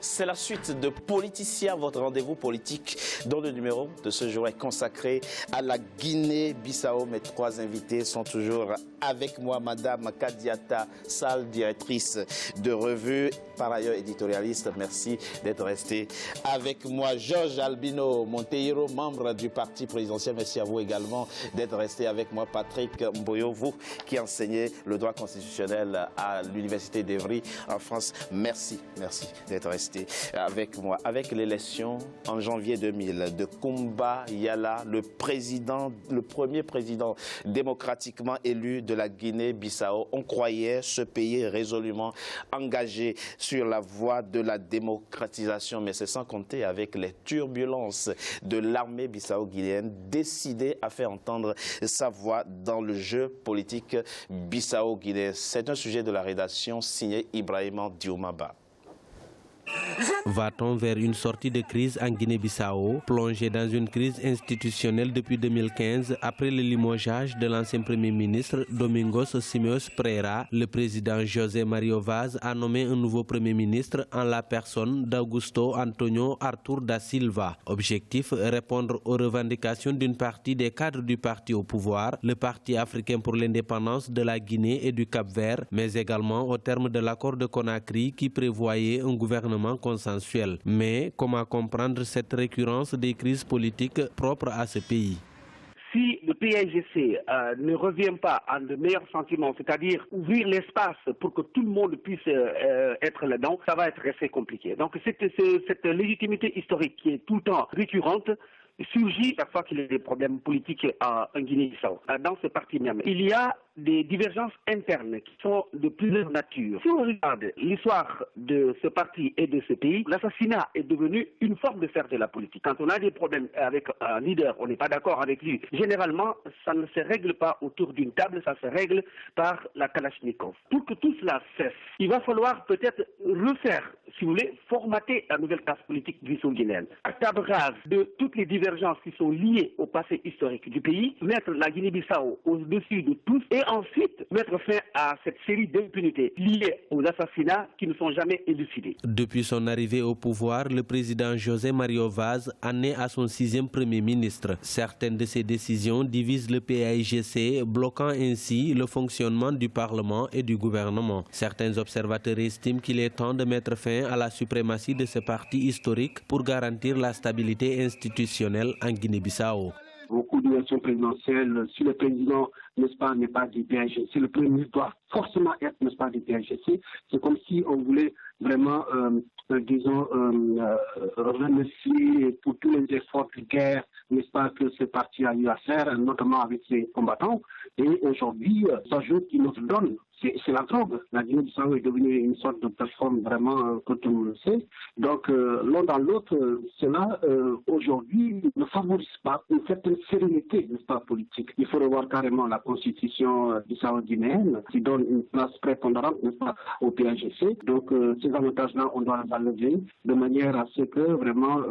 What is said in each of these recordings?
C'est la suite de Politicien, votre rendez-vous politique, dont le numéro de ce jour est consacré à la Guinée-Bissau. Mes trois invités sont toujours avec moi. Madame Kadiata Sall, directrice de revue, par ailleurs éditorialiste. Merci d'être resté avec moi. Georges Albino Monteiro, membre du parti présidentiel. Merci à vous également d'être resté avec moi. Patrick Mboyo, vous qui enseignez le droit constitutionnel à l'Université d'Evry en France. Merci d'être resté avec moi. Avec l'élection en janvier 2000 de Koumba Yala, le premier président démocratiquement élu de la Guinée-Bissau, on croyait ce pays résolument engagé sur la voie de la démocratisation, mais c'est sans compter avec les turbulences de l'armée bissau-guinéenne décidée à faire entendre sa voix dans le jeu politique bissau-guinéen. C'est un sujet de la rédaction signé Ibrahima Dioumaba. Va-t-on vers une sortie de crise en Guinée-Bissau, plongée dans une crise institutionnelle depuis 2015 après le limogeage de l'ancien Premier ministre Domingos Simios Pereira? Le président José Mario Vaz a nommé un nouveau Premier ministre en la personne d'Augusto Antonio Artur da Silva. Objectif, répondre aux revendications d'une partie des cadres du parti au pouvoir, le Parti africain pour l'indépendance de la Guinée et du Cap-Vert, mais également au terme de l'accord de Conakry qui prévoyait un gouvernement consensuel. Mais comment comprendre cette récurrence des crises politiques propres à ce pays? Si le PAIGC ne revient pas à de meilleurs sentiments, c'est-à-dire ouvrir l'espace pour que tout le monde puisse être là-dedans, ça va être assez compliqué. Donc cette légitimité historique qui est tout le temps récurrente surgit chaque fois qu'il y a des problèmes politiques en Guinée-Bissau. Dans ce parti même, il y a des divergences internes qui sont de plusieurs natures. Si on regarde l'histoire de ce parti et de ce pays, l'assassinat est devenu une forme de faire de la politique. Quand on a des problèmes avec un leader, on n'est pas d'accord avec lui. Généralement, ça ne se règle pas autour d'une table, ça se règle par la Kalachnikov. Pour que tout cela cesse, il va falloir peut-être refaire, si vous voulez, formater la nouvelle classe politique bissau-guinéenne. À table rase de toutes les divergences qui sont liées au passé historique du pays, mettre la Guinée-Bissau au-dessus de tous et ensuite mettre fin à cette série d'impunités liées aux assassinats qui ne sont jamais élucidés. Depuis son arrivée au pouvoir, le président José Mario Vaz en est à son 6e Premier ministre. Certaines de ses décisions divisent le PAIGC, bloquant ainsi le fonctionnement du Parlement et du gouvernement. Certains observateurs estiment qu'il est temps de mettre fin à la suprématie de ce parti historique pour garantir la stabilité institutionnelle en Guinée-Bissau. Beaucoup d'élections présidentielles, si le président, n'est-ce pas, n'est pas du PAIGC, le Premier ministre doit forcément être, n'est-ce pas, du PAIGC. C'est comme si on voulait vraiment, remercier pour tous les efforts de guerre, n'est-ce pas, que ce parti a eu à faire, notamment avec ses combattants. Et aujourd'hui, s'ajoute une autre donne. C'est la drogue. La Guinée-Bissau est devenue une sorte de plateforme vraiment que tout le monde sait. Donc, l'un dans l'autre, cela, aujourd'hui, ne favorise pas une certaine sérénité, n'est-ce pas, politique. Il faut revoir carrément la constitution bissau-guinéenne qui donne une place prépondérante, n'est-ce pas, au PAIGC. Donc, ces avantages-là, on doit les enlever de manière à ce que vraiment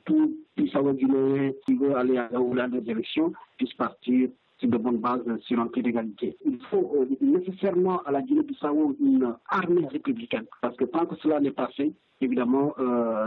tout Bissau-guinéen qui veut aller à des élections puisse partir sur de bonnes bases, sur un pied d'égalité. Il faut nécessairement à la Guinée-Bissau une armée républicaine, parce que tant que cela n'est pas fait, évidemment,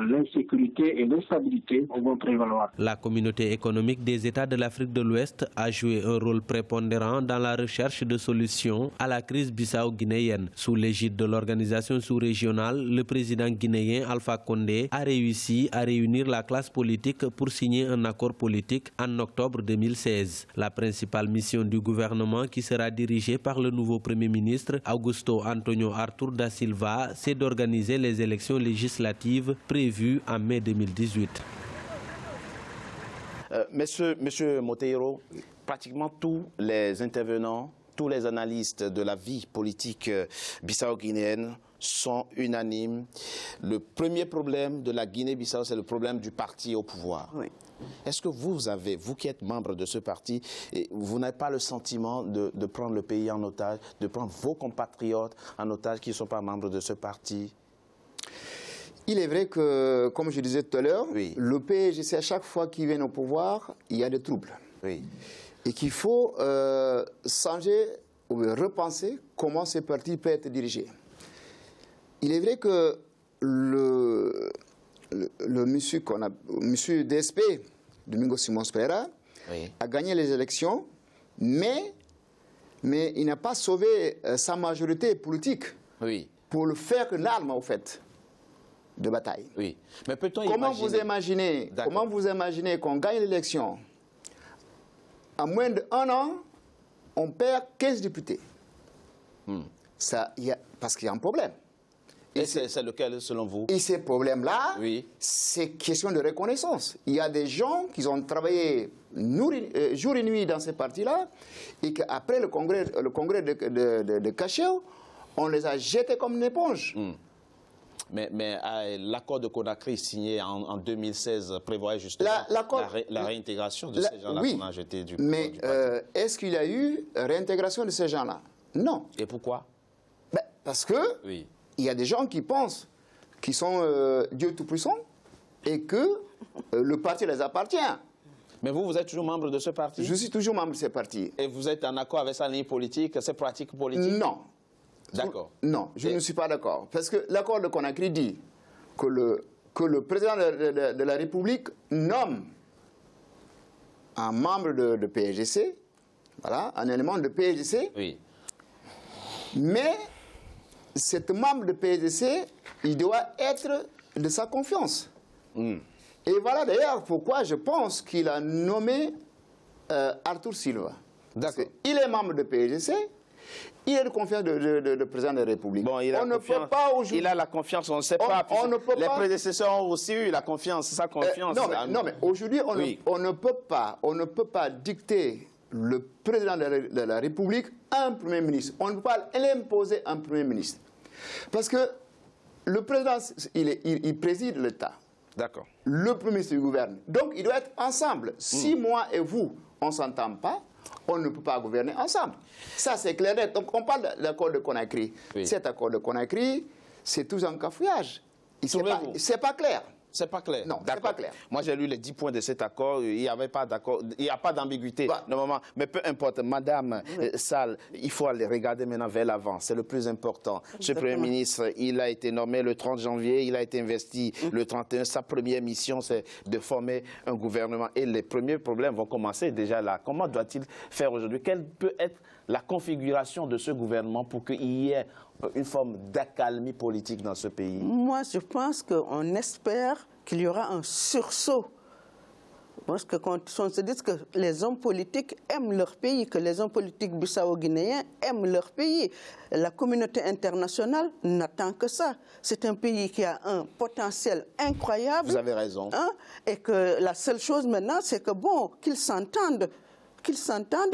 l'insécurité et l'instabilité vont prévaloir. La communauté économique des États de l'Afrique de l'Ouest a joué un rôle prépondérant dans la recherche de solutions à la crise bissau-guinéenne. Sous l'égide de l'organisation sous-régionale, le président guinéen Alpha Condé a réussi à réunir la classe politique pour signer un accord politique en octobre 2016. La principale mission du gouvernement, qui sera dirigée par le nouveau Premier ministre Augusto Antonio Artur da Silva, c'est d'organiser les élections législatives prévues en mai 2018. Monsieur Monteiro, pratiquement tous les intervenants, tous les analystes de la vie politique bissau-guinéenne sont unanimes. Le premier problème de la Guinée-Bissau, c'est le problème du parti au pouvoir. Oui. Est-ce que vous qui êtes membre de ce parti, vous n'avez pas le sentiment de prendre le pays en otage, de prendre vos compatriotes en otage qui ne sont pas membres de ce parti? Il est vrai que, comme je disais tout à l'heure, oui, le PAIGC, à chaque fois qu'il vient au pouvoir, il y a des troubles. Oui. Et qu'il faut changer ou repenser comment ce parti peut être dirigé. Il est vrai que le monsieur DSP, Domingos Simões Pereira, a gagné les élections, mais il n'a pas sauvé sa majorité politique pour le faire une arme, au fait, de bataille. Oui. Mais peut-on Comment vous imaginez qu'on gagne l'élection, en moins d'1 an, on perd 15 députés. Parce qu'il y a un problème. Et c'est lequel, selon vous? Et ces problèmes-là, c'est question de reconnaissance. Il y a des gens qui ont travaillé jour et nuit dans ces partis-là, et qu'après le congrès de Cacheu, on les a jetés comme une éponge. Mais l'accord de Conakry signé en 2016 prévoyait justement la réintégration de ces gens-là qu'on a jetés du mais du parti. Est-ce qu'il y a eu réintégration de ces gens-là? Non. Et pourquoi? Parce que il y a des gens qui pensent qu'ils sont Dieu Tout-Puissant et que le parti les appartient. Mais vous êtes toujours membre de ce parti? Je suis toujours membre de ce parti. Et vous êtes en accord avec sa ligne politique, ses pratiques politiques? Non. D'accord. Non, je ne suis pas d'accord. Parce que l'accord de Conakry dit que le président de la République nomme un membre de PSGC, voilà, un élément de PSGC, mais cet membre de PSGC, il doit être de sa confiance. Et voilà d'ailleurs pourquoi je pense qu'il a nommé Arthur Silva. D'accord. Il est membre de PSGC, il est de confiance de président de la République. Bon, il a la confiance, on ne sait pas. Les prédécesseurs ont aussi eu la confiance, sa confiance. Non, mais aujourd'hui, on ne peut pas dicter le président de la République à un Premier ministre. On ne peut pas l'imposer à un Premier ministre. Parce que le président, il préside l'État. D'accord. Le Premier ministre gouverne. Donc, il doit être ensemble. Si moi et vous, on ne s'entend pas, on ne peut pas gouverner ensemble. Ça, c'est clair. Donc, on parle de l'accord de Conakry. Cet accord de Conakry, c'est tout un cafouillage. C'est pas clair. C'est pas clair. Non, c'est pas clair. Moi, j'ai lu les 10 points de cet accord. Il n'y avait pas d'accord. Il n'y a pas d'ambiguïté. Normalement. Mais peu importe, Madame Sall, il faut aller regarder maintenant vers l'avant. C'est le plus important. Ce Premier ministre, il a été nommé le 30 janvier. Il a été investi le 31. Sa première mission, c'est de former un gouvernement. Et les premiers problèmes vont commencer déjà là. Comment doit-il faire aujourd'hui? Quelle peut être la configuration de ce gouvernement pour qu'il y ait une forme d'accalmie politique dans ce pays? Moi, je pense qu'on espère qu'il y aura un sursaut. Parce que quand on se dit que les hommes politiques aiment leur pays, que les hommes politiques bissau-guinéens aiment leur pays, la communauté internationale n'attend que ça. C'est un pays qui a un potentiel incroyable. Vous avez raison. Et que la seule chose maintenant, c'est que bon, qu'ils s'entendent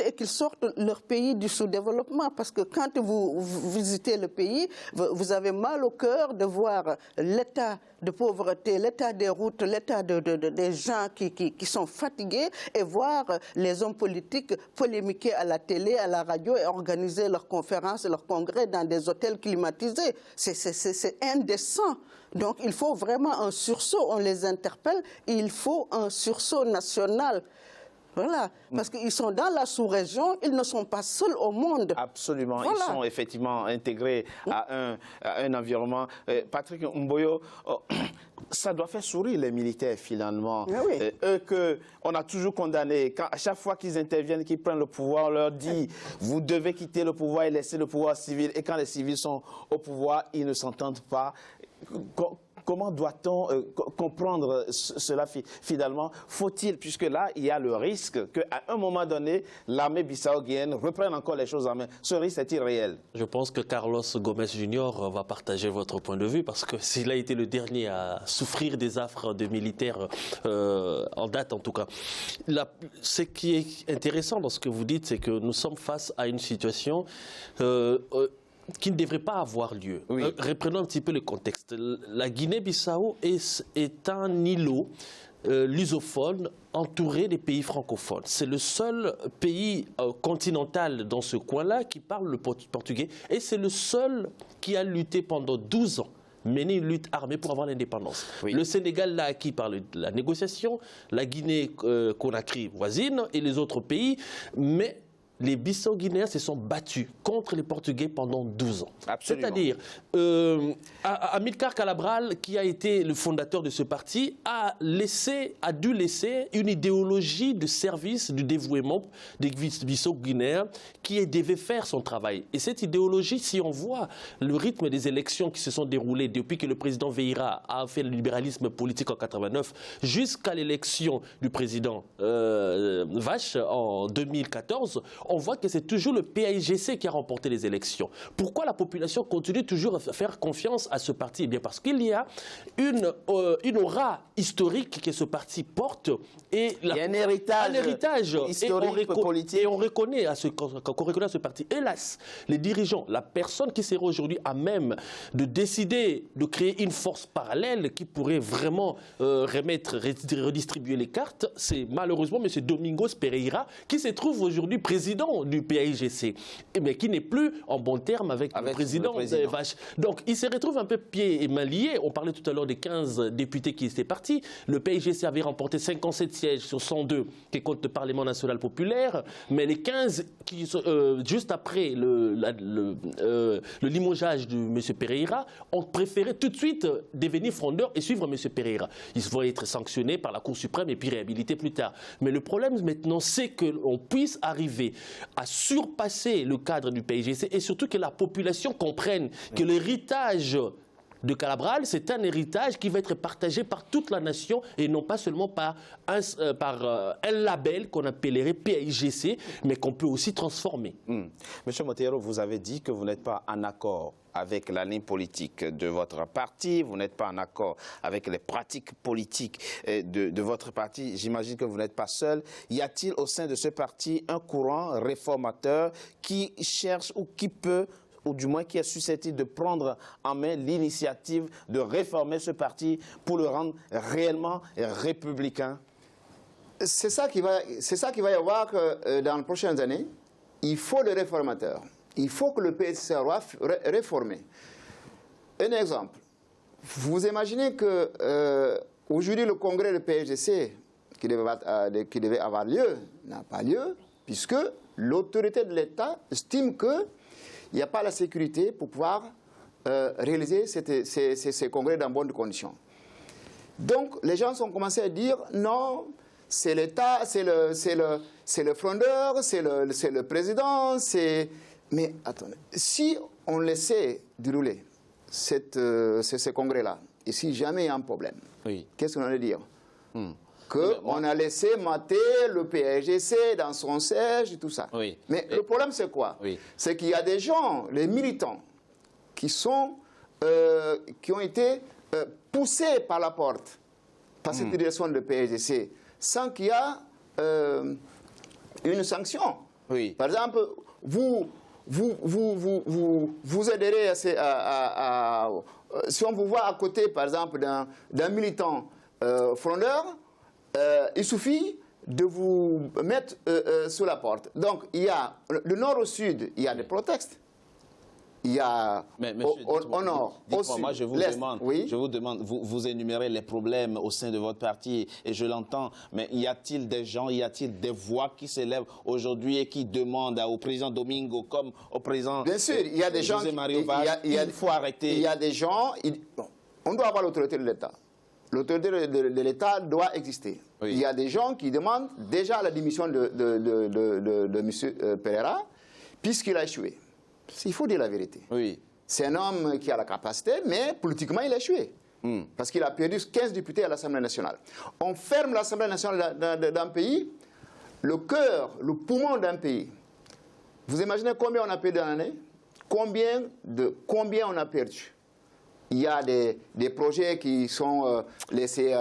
et qu'ils sortent leur pays du sous-développement. Parce que quand vous visitez le pays, vous avez mal au cœur de voir l'état de pauvreté, l'état des routes, l'état des gens qui sont fatigués, et voir les hommes politiques polémiquer à la télé, à la radio, et organiser leurs conférences, leurs congrès dans des hôtels climatisés. C'est indécent. Donc il faut vraiment un sursaut. On les interpelle, et il faut un sursaut national. Voilà, parce qu'ils sont dans la sous-région, ils ne sont pas seuls au monde. Absolument, voilà. Ils sont effectivement intégrés à un environnement. Patrick Mboyo, ça doit faire sourire les militaires finalement. Eux qu'on a toujours condamnés, à chaque fois qu'ils interviennent, qu'ils prennent le pouvoir, on leur dit vous devez quitter le pouvoir et laisser le pouvoir civil. Et quand les civils sont au pouvoir, ils ne s'entendent pas. Comment doit-on comprendre cela finalement? Faut-il, puisque là, il y a le risque qu'à un moment donné, l'armée bissau-guinéenne reprenne encore les choses en main. Ce risque est-il réel? Je pense que Carlos Gomes Junior va partager votre point de vue, parce que s'il a été le dernier à souffrir des affres de militaires, en date en tout cas. Ce qui est intéressant dans ce que vous dites, c'est que nous sommes face à une situation qui ne devrait pas avoir lieu. Reprenons un petit peu le contexte. La Guinée-Bissau est un îlot lusophone entouré des pays francophones. C'est le seul pays continental dans ce coin-là qui parle le portugais, et c'est le seul qui a lutté pendant 12 ans, mené une lutte armée pour avoir l'indépendance. Le Sénégal l'a acquis par la négociation, la Guinée-Conakry voisine et les autres pays, mais les Bissau-Guinéens se sont battus contre les Portugais pendant 12 ans. C'est-à-dire, Amilcar Cabral, qui a été le fondateur de ce parti, a dû laisser une idéologie de service, du dévouement des Bissau-Guinéens qui devait faire son travail. Et cette idéologie, si on voit le rythme des élections qui se sont déroulées depuis que le président Vieira a fait le libéralisme politique en 89 jusqu'à l'élection du président Vache en 2014, on voit que c'est toujours le PAIGC qui a remporté les élections. Pourquoi la population continue toujours à faire confiance à ce parti? Eh bien parce qu'il y a une aura historique que ce parti porte et il y a un héritage historique politique. Et on reconnaît à ce parti. Hélas, les dirigeants, la personne qui serait aujourd'hui à même de décider de créer une force parallèle qui pourrait vraiment redistribuer les cartes, c'est malheureusement M. Domingos Pereira qui se trouve aujourd'hui président du PAIGC, mais qui n'est plus en bon terme avec le président. Vache. Donc il se retrouve un peu pieds et mains liés. On parlait tout à l'heure des 15 députés qui étaient partis. Le PAIGC avait remporté 57 sièges sur 102 qui compte le Parlement national populaire, mais les 15 qui juste après le limogeage de M. Pereira ont préféré tout de suite devenir frondeurs et suivre M. Pereira. Ils vont être sanctionnés par la Cour suprême et puis réhabilités plus tard. Mais le problème maintenant, c'est qu'on puisse arriver à surpasser le cadre du PAIGC et surtout que la population comprenne que l'héritage de Cabral, c'est un héritage qui va être partagé par toute la nation et non pas seulement par un label qu'on appellerait PAIGC, mais qu'on peut aussi transformer. Monsieur Montero, vous avez dit que vous n'êtes pas en accord avec la ligne politique de votre parti, vous n'êtes pas en accord avec les pratiques politiques de votre parti. J'imagine que vous n'êtes pas seul. Y a-t-il au sein de ce parti un courant réformateur qui cherche ou qui peut, ou du moins qui est susceptible de prendre en main l'initiative de réformer ce parti pour le rendre réellement républicain? C'est ça qui va y avoir dans les prochaines années. Il faut le réformateur. Il faut que le PAIGC soit réformé. Un exemple. Vous imaginez que aujourd'hui le congrès du PAIGC qui devait avoir lieu n'a pas lieu puisque l'autorité de l'État estime qu'il n'y a pas la sécurité pour pouvoir réaliser ces congrès dans de bonnes conditions. Donc les gens ont commencé à dire non, c'est l'État, c'est le frondeur, c'est le président, c'est... Mais attendez, si on laissait dérouler ce congrès-là, et si jamais il y a un problème, qu'est-ce qu'on allait dire? Qu'on a laissé mater le PAIGC dans son siège et tout ça. Mais le problème, c'est quoi? C'est qu'il y a des gens, les militants, qui ont été poussés par la porte, par cette direction de PAIGC, sans qu'il y ait une sanction. Par exemple, vous aiderez si on vous voit à côté, par exemple, d'un militant frondeur, il suffit de vous mettre sous la porte. Donc, il y a, du nord au sud, il y a des prétextes. Il y a au nord, au sud, moi, je vous demande, vous énumérez les problèmes au sein de votre parti, et je l'entends, mais y a-t-il des gens, y a-t-il des voix qui s'élèvent aujourd'hui et qui demandent au président Domingo comme au président Bien sûr, il y a des gens il faut arrêter. Il y a des gens, on doit avoir l'autorité de l'État. L'autorité de l'État doit exister. Il y a des gens qui demandent déjà la démission de M. Pereira, puisqu'il a échoué. Il faut dire la vérité. C'est un homme qui a la capacité, mais politiquement, il a échoué. Parce qu'il a perdu 15 députés à l'Assemblée nationale. On ferme l'Assemblée nationale d'un pays, le cœur, le poumon d'un pays. Vous imaginez combien on a perdu dans l'année? Combien on a perdu? Il y a des projets qui sont laissés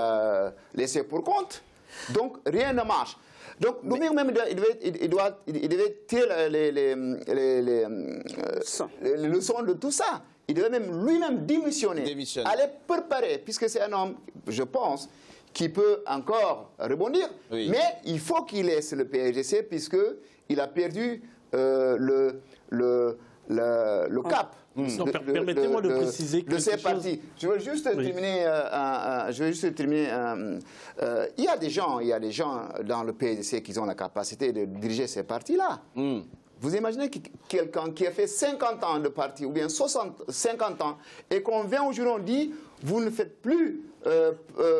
pour compte. Donc, rien ne marche. Donc, nous-mêmes, il devait tirer les leçons de tout ça. Il devait même lui-même démissionner. Aller préparer, puisque c'est un homme, je pense, qui peut encore rebondir. Mais il faut qu'il laisse le PAIGC, puisqu'il a perdu le cap. Permettez-moi de préciser de ces partis. Je veux juste terminer. Il y a des gens dans le PSC qui ont la capacité de diriger ces partis-là. Vous imaginez quelqu'un qui a fait 50 ans de parti, ou bien 50 ans, et qu'on vient aujourd'hui, on dit, vous ne faites plus,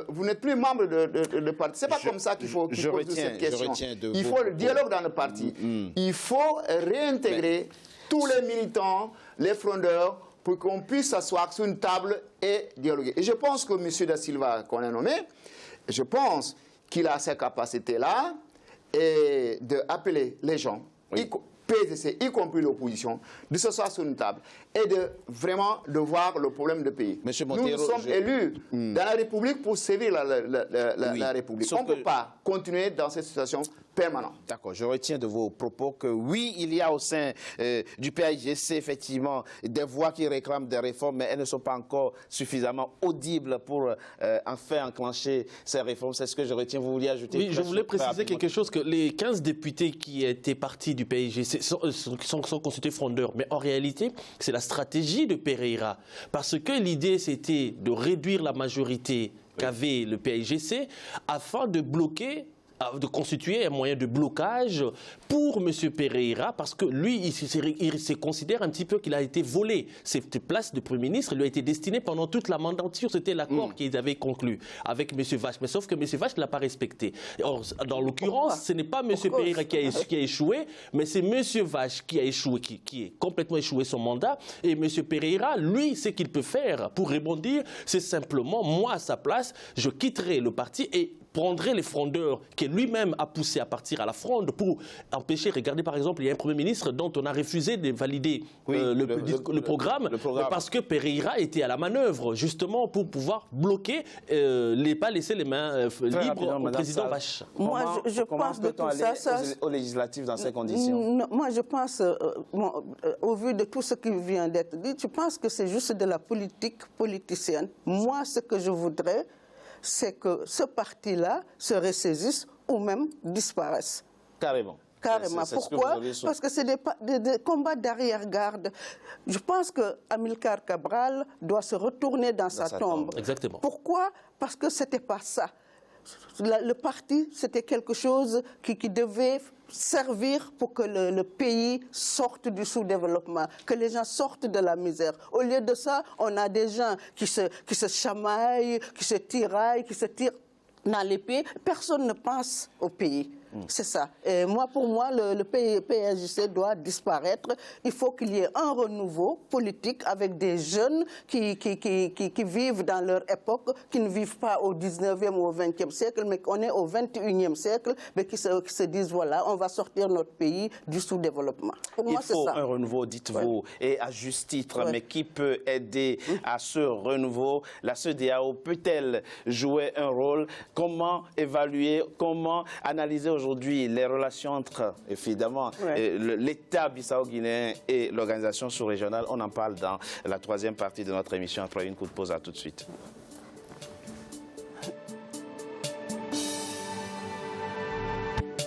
vous n'êtes plus membre de parti. C'est pas comme ça qu'il faut poser cette question. Il faut le dialogue dans le parti. Il faut réintégrer tous les militants, les frondeurs, pour qu'on puisse s'asseoir sur une table et dialoguer. Et je pense que M. Da Silva, qu'on a nommé, je pense qu'il a ces capacités-là, et d'appeler les gens, PSC, y compris l'opposition, de s'asseoir sur une table et de vraiment de voir le problème de pays. Nous sommes élus dans la République pour servir la République. On ne peut pas continuer dans cette situation permanente. D'accord, je retiens de vos propos que oui, il y a au sein du PAIGC effectivement des voix qui réclament des réformes, mais elles ne sont pas encore suffisamment audibles pour enfin enclencher ces réformes. C'est ce que je retiens. Vous vouliez ajouter? Oui, je voulais préciser quelque chose, que les 15 députés qui étaient partis du PAIGC sont constitués frondeurs. Mais en réalité, c'est la stratégie de Pereira. Parce que l'idée, c'était de réduire la majorité qu'avait le PAIGC afin de bloquer, de constituer un moyen de blocage pour M. Pereira, parce que lui, il se considère un petit peu qu'il a été volé. Cette place de Premier ministre lui a été destinée pendant toute la mandature. C'était l'accord qu'ils avaient conclu avec M. Vache. Mais sauf que M. Vache ne l'a pas respecté. Or, dans l'occurrence, ce n'est pas M. Pereira qui a échoué, mais c'est M. Vache qui a échoué, qui a complètement échoué son mandat. Et M. Pereira, lui, ce qu'il peut faire pour rebondir, c'est simplement, moi, à sa place, je quitterai le parti et prendrait les frondeurs que lui-même a poussé à partir à la fronde pour empêcher. Regardez par exemple, il y a un Premier ministre dont on a refusé de valider le programme parce que Pereira était à la manœuvre justement pour pouvoir bloquer, pas laisser les mains libres au président Vache. Moi, je pense de tout ça aux législatives dans ces conditions. Moi, je pense, au vu de tout ce qui vient d'être dit, je pense que c'est juste de la politique politicienne. Moi, ce que je voudrais, c'est que ce parti-là se ressaisisse ou même disparaisse. Carrément. Carrément. Pourquoi? Parce que c'est des combats d'arrière-garde. Je pense qu'Amilcar Cabral doit se retourner dans sa tombe. Exactement. Pourquoi? Parce que ce n'était pas ça. Le parti, c'était quelque chose qui devait servir pour que le pays sorte du sous-développement, que les gens sortent de la misère. Au lieu de ça, on a des gens qui se chamaillent, qui se tiraillent, qui se tirent dans les pays. Personne ne pense au pays. C'est ça. Et pour moi, le PAIGC doit disparaître. Il faut qu'il y ait un renouveau politique avec des jeunes qui vivent dans leur époque, qui ne vivent pas au 19e ou au 20e siècle, mais qu'on est au 21e siècle, mais qui se disent, voilà, on va sortir notre pays du sous-développement. Pour moi, c'est ça. Il faut un renouveau, dites-vous, et à juste titre, mais qui peut aider à ce renouveau? La CEDEAO peut-elle jouer un rôle? Comment évaluer, comment analyser aujourd'hui les relations entre, évidemment, l'État bissau-guinéen et l'organisation sous-régionale? On en parle dans la troisième partie de notre émission. Après une coup de pause, à tout de suite.